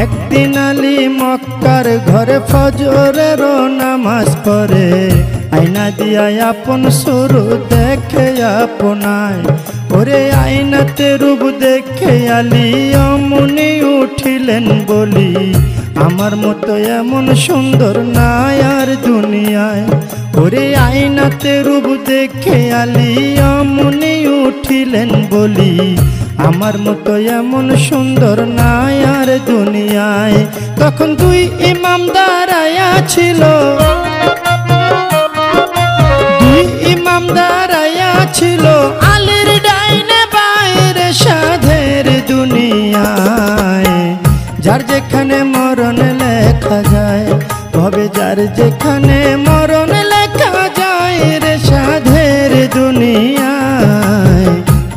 একদিন আলী মক্কার ঘরে ফজরের নামাজ পড়ে, আয়না দিয়া আপন শুরু দেখে আপনায়। ওরে আয়নাতে রূপ দেখে আলী অমনি উঠিলেন বলি, আমার মতো এমন সুন্দর নাই আর দুনিয়ায়। ওরে আয়নাতে রূপ দেখে আলী অমনি উঠিলেন বলি, আমার মতো এমন সুন্দর নাই আর দুনিয়ায়। তখন দুই ইমাম দাঁড়ায়া ছিল, দুই ইমাম দাঁড়ায়া ছিল, আলীর ডাইনে বাইরে সাধের দুনিয়ায়। যার যেখানে মরণ লেখা যায়, ভবে যার যেখানে মরণ লেখা যায় রে সাধের দুনিয়ায়,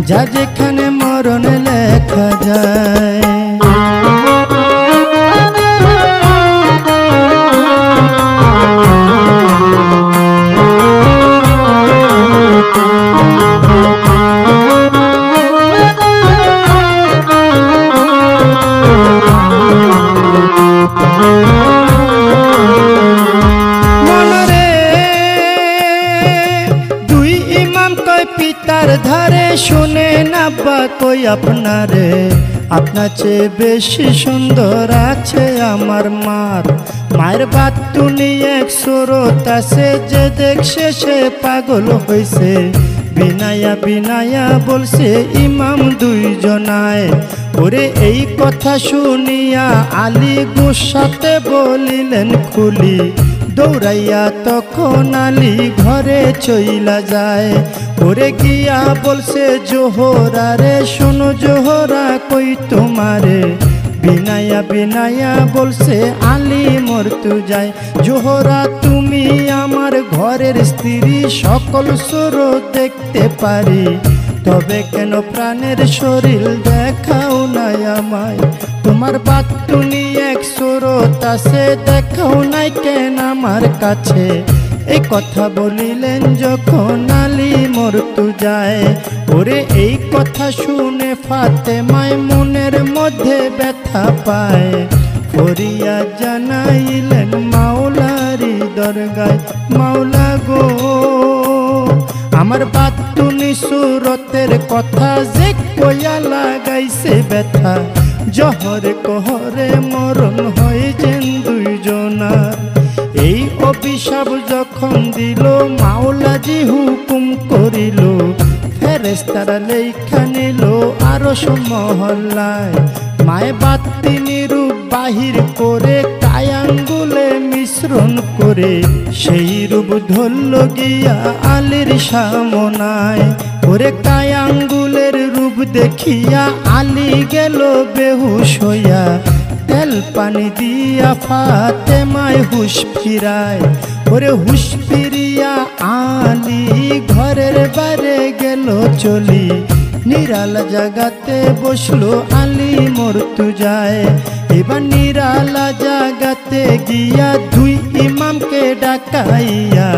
যার যেখানে মরণ লেখা যায়। পিতার ধারে শুনে নাব্বা কই আপনারে, আপনার চেয়ে বেশি সুন্দর আছে আমার মার। মায়ের বাতুনি এক সুরত আছে, যে দেখছে সে পাগল হইছে। বিনায়া বিনায়া বলছে ইমাম দুইজনায়। ওরে এই কথা শুনিয়া আলী গুসাতে বলিলেন খুলি, দৌড়াইয়া তখন আলী ঘরে চইলা যায়। ওরে গিয়া বলছে জোহরা রে, শোনো জোহরা কই তোমারে। বিনায়া বিনায়া বলছে আলী মরতু যায়। জোহরা তুমি আমার ঘরের স্ত্রী, সকল সুর দেখতে পারি, তবে কেন প্রাণের শরীর দেখাও নাই আমায়। তোমার বাতুনি এক সুরত আছে, দেখাও নাই কেন আমার কাছে। এই কথা বলিলেন যখন আলী মরতু যায়। ওরে এই কথা শুনে ফাতেমায় মনের মধ্যে ব্যথা পায়। ফরিয়া জানাইলেন মাওলারি দরগায়, মাওলা গো আমার বাতুনি সুরতের কথা যে কইয়া লাগাইছে ব্যথা। জহরে কহরে মরণ হয়েছেন দুইজনার। এই অভিশাপ যখন দিল মাওলাজি হুকুম করিল, ফেরেশতারা লেখা নিল আরশ মহল্লায়। মায়ে বাতিনি রূপ বাহির করে কায়াঙ্গুলে মিশ্রণ করে, সেই রূপ ধরল গিয়া আলীর সামনায়। ওরে কায়াঙ্গুলের রূপ দেখিয়া আলী গেল বেহুশ হইয়া, তেল পানি দিয়া ফাতেমায় হুশ ফিরায়। ওরে হুশ ফিরিয়া আলী ঘরের বাইরে গেল চলি, নিরালা জাগাতে বসলো আলী মরতু যায়। এবার নিরালা জাগাতে গিয়া দুই ইমামকে ডাকাইয়া